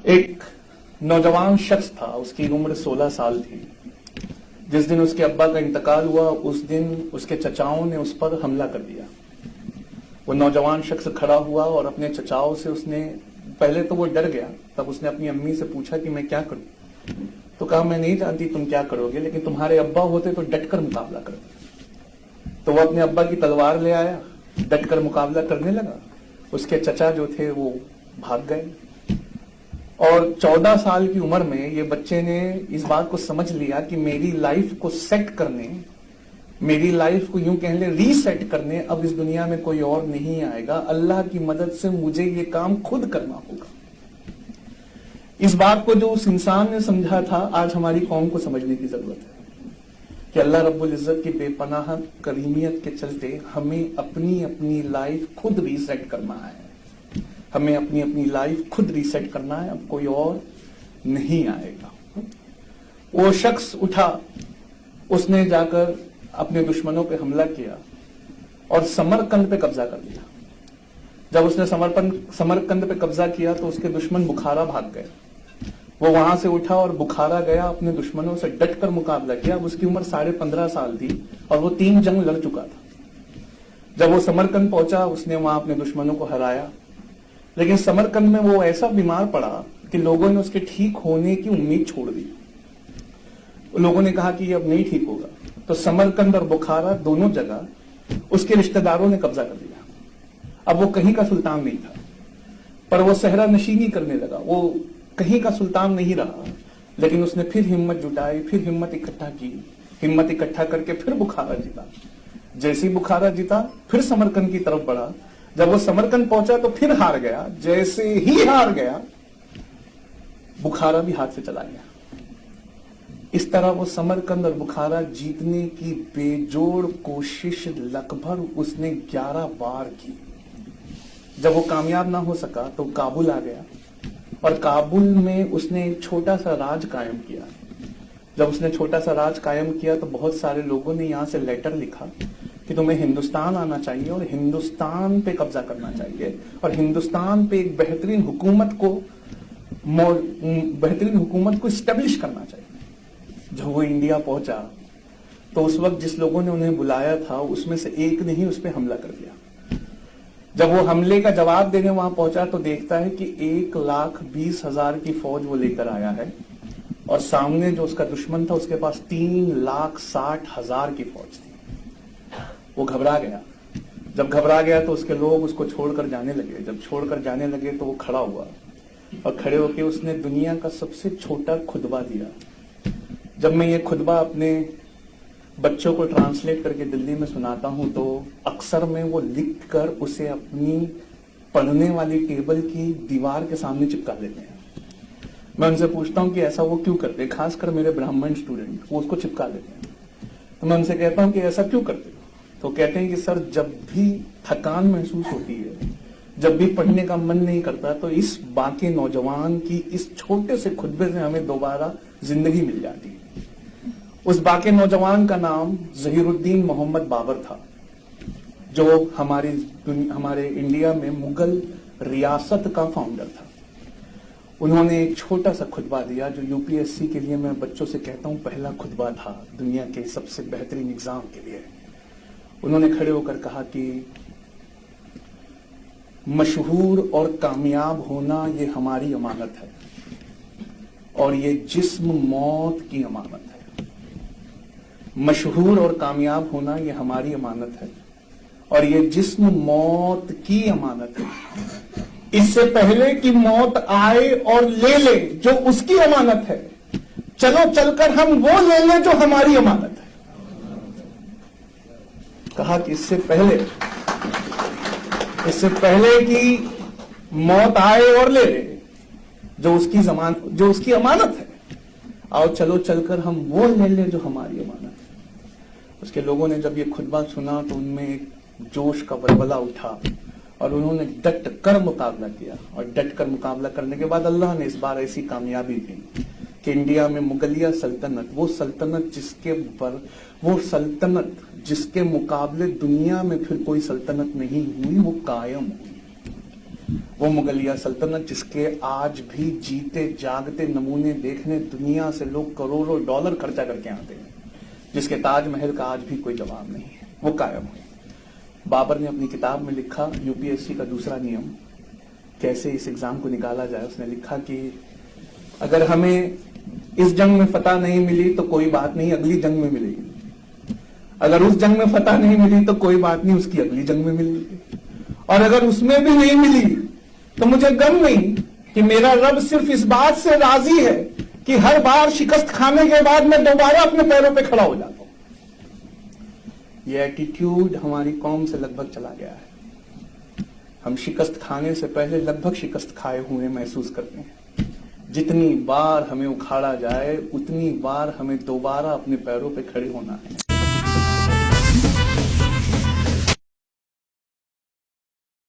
ایک نوجوان شخص تھا، اس کی عمر 16 سال تھی. جس دن اس کے ابا کا انتقال ہوا اس دن اس کے چچاؤں نے اس پر حملہ کر دیا. وہ نوجوان شخص کھڑا ہوا اور اپنے چچاؤں سے اس نے پہلے تو وہ ڈر گیا. تب اس نے اپنی امی سے پوچھا کہ میں کیا کروں؟ تو کہا میں نہیں جانتی تم کیا کرو گے، لیکن تمہارے ابا ہوتے تو ڈٹ کر مقابلہ کرتے. تو وہ اپنے ابا کی تلوار لے آیا، ڈٹ کر مقابلہ کرنے لگا. اس کے چچا جو تھے وہ بھاگ گئے. اور 14 سال کی عمر میں یہ بچے نے اس بات کو سمجھ لیا کہ میری لائف کو سیٹ کرنے، میری لائف کو یوں کہہ لیں ری سیٹ کرنے اب اس دنیا میں کوئی اور نہیں آئے گا، اللہ کی مدد سے مجھے یہ کام خود کرنا ہوگا. اس بات کو جو اس انسان نے سمجھا تھا آج ہماری قوم کو سمجھنے کی ضرورت ہے کہ اللہ رب العزت کی بے پناہ کریمیت کے چلتے ہمیں اپنی لائف خود ری سیٹ کرنا ہے. ہمیں اپنی لائف خود ری سیٹ کرنا ہے، اب کوئی اور نہیں آئے گا. وہ شخص اٹھا، اس نے جا کر اپنے دشمنوں پہ حملہ کیا اور سمرقند پہ قبضہ کر لیا. جب اس نے سمرقند پہ قبضہ کیا تو اس کے دشمن بخارا بھاگ گئے. وہ وہاں سے اٹھا اور بخارا گیا، اپنے دشمنوں سے ڈٹ کر مقابلہ کیا. اس کی عمر 15.5 سال تھی اور وہ 3 جنگ لڑ چکا تھا. جب وہ سمرقند پہنچا اس نے وہاں اپنے دشمنوں کو ہرایا. لیکن سمرقند میں وہ ایسا بیمار پڑا کہ لوگوں نے اس کے ٹھیک ہونے کی امید چھوڑ دی. لوگوں نے کہا کہ یہ اب نہیں ٹھیک ہوگا. تو سمرقند اور بخارا دونوں جگہ اس کے رشتہ داروں نے قبضہ کر لیا. اب وہ کہیں کا سلطان نہیں تھا، پر وہ صحرا نشینی کرنے لگا. وہ کہیں کا سلطان نہیں رہا، لیکن اس نے پھر ہمت جٹائی، پھر ہمت اکٹھا کی. ہمت اکٹھا کر کے پھر بخارا جیتا. جیسے بخارا جیتا پھر سمرقند کی طرف بڑھا. جب وہ سمرقند پہنچا تو پھر ہار گیا. جیسے ہی ہار گیا بخارا بھی ہاتھ سے چلا گیا. اس طرح وہ سمرقند اور بخارا جیتنے کی بے جوڑ کوشش لگ بھگ اس نے 11 بار کی. جب وہ کامیاب نہ ہو سکا تو کابل آ گیا اور کابل میں اس نے ایک چھوٹا سا راج قائم کیا. جب اس نے چھوٹا سا راج قائم کیا تو بہت سارے لوگوں نے یہاں سے لیٹر لکھا کہ تمہیں ہندوستان آنا چاہیے اور ہندوستان پہ قبضہ کرنا چاہیے اور ہندوستان پہ ایک بہترین حکومت کو اسٹیبلش کرنا چاہیے. جب وہ انڈیا پہنچا تو اس وقت جس لوگوں نے انہیں بلایا تھا اس میں سے ایک نے ہی اس پہ حملہ کر دیا. جب وہ حملے کا جواب دینے وہاں پہنچا تو دیکھتا ہے کہ 1,20,000 کی فوج وہ لے کر آیا ہے اور سامنے جو اس کا دشمن تھا اس کے پاس 3,60,000 کی فوج تھی. وہ گھبرا گیا. جب گھبرا گیا تو اس کے لوگ اس کو چھوڑ کر جانے لگے. جب چھوڑ کر جانے لگے تو وہ کھڑا ہوا اور کھڑے ہو کے اس نے دنیا کا سب سے چھوٹا خطبہ دیا. جب میں یہ خطبہ اپنے بچوں کو ٹرانسلیٹ کر کے دلی میں سناتا ہوں تو اکثر میں وہ لکھ کر اسے اپنی پڑھنے والی ٹیبل کی دیوار کے سامنے چپکا دیتے ہیں. میں ان سے پوچھتا ہوں کہ ایسا وہ کیوں کرتے، خاص کر میرے برہمن اسٹوڈنٹ وہ اس کو چپکا دیتے ہیں. تو میں ان سے کہتا ہوں کہ ایسا کیوں کرتے؟ تو کہتے ہیں کہ سر جب بھی تھکان محسوس ہوتی ہے، جب بھی پڑھنے کا من نہیں کرتا تو اس باقی نوجوان کی اس چھوٹے سے خطبے سے ہمیں دوبارہ زندگی مل جاتی ہے. اس باقی نوجوان کا نام ظہیر الدین محمد بابر تھا جو ہمارے انڈیا میں مغل ریاست کا فاؤنڈر تھا. انہوں نے ایک چھوٹا سا خطبہ دیا جو UPSC کے لیے میں بچوں سے کہتا ہوں پہلا خطبہ تھا دنیا کے سب سے بہترین ایگزام کے لیے. انہوں نے کھڑے ہو کر کہا کہ مشہور اور کامیاب ہونا یہ ہماری امانت ہے اور یہ جسم موت کی امانت ہے. مشہور اور کامیاب ہونا یہ ہماری امانت ہے اور یہ جسم موت کی امانت ہے. اس سے پہلے کہ موت آئے اور لے لے جو اس کی امانت ہے، چلو چل کر ہم وہ لے لیں جو ہماری امانت ہے. کہا کہ اس سے پہلے کہ موت آئے اور لے لے جو اس کی امانت ہے، آؤ چلو چل کر ہم وہ لے لیں جو ہماری امانت ہے. اس کے لوگوں نے جب یہ خطبہ سنا تو ان میں ایک جوش کا ولولہ اٹھا اور انہوں نے ڈٹ کر مقابلہ کیا. اور ڈٹ کر مقابلہ کرنے کے بعد اللہ نے اس بار ایسی کامیابی دی کہ انڈیا میں مغلیہ سلطنت، وہ سلطنت جس کے مقابلے دنیا میں پھر کوئی سلطنت نہیں ہوئی، وہ قائم ہوئی. وہ مغلیہ سلطنت جس کے آج بھی جیتے جاگتے نمونے دیکھنے دنیا سے لوگ کروڑوں ڈالر خرچہ کر کے آتے ہیں، جس کے تاج محل کا آج بھی کوئی جواب نہیں ہے، وہ قائم ہوئی۔ بابر نے اپنی کتاب میں لکھا، یو پی ایس سی کا دوسرا نیم کیسے اس ایگزام کو نکالا جائے، اس نے لکھا کہ اگر ہمیں اس جنگ میں فتح نہیں ملی تو کوئی بات نہیں، اگلی جنگ میں ملے گی، اگر اس جنگ میں فتح نہیں ملی تو کوئی بات نہیں، اس کی اگلی جنگ میں ملے گی، اور اگر اس میں بھی نہیں ملی تو مجھے غم نہیں کہ میرا رب صرف اس بات سے راضی ہے کہ ہر بار شکست کھانے کے بعد میں دوبارہ اپنے پیروں پہ کھڑا ہو جاتا ہوں۔ یہ ایٹیٹیوڈ ہماری قوم سے لگ بھگ چلا گیا ہے۔ ہم شکست کھانے سے پہلے لگ بھگ شکست کھائے ہوئے محسوس کرتے ہیں۔ جتنی بار ہمیں اکھاڑا جائے اتنی بار ہمیں دوبارہ اپنے پیروں پہ کھڑے ہونا ہے۔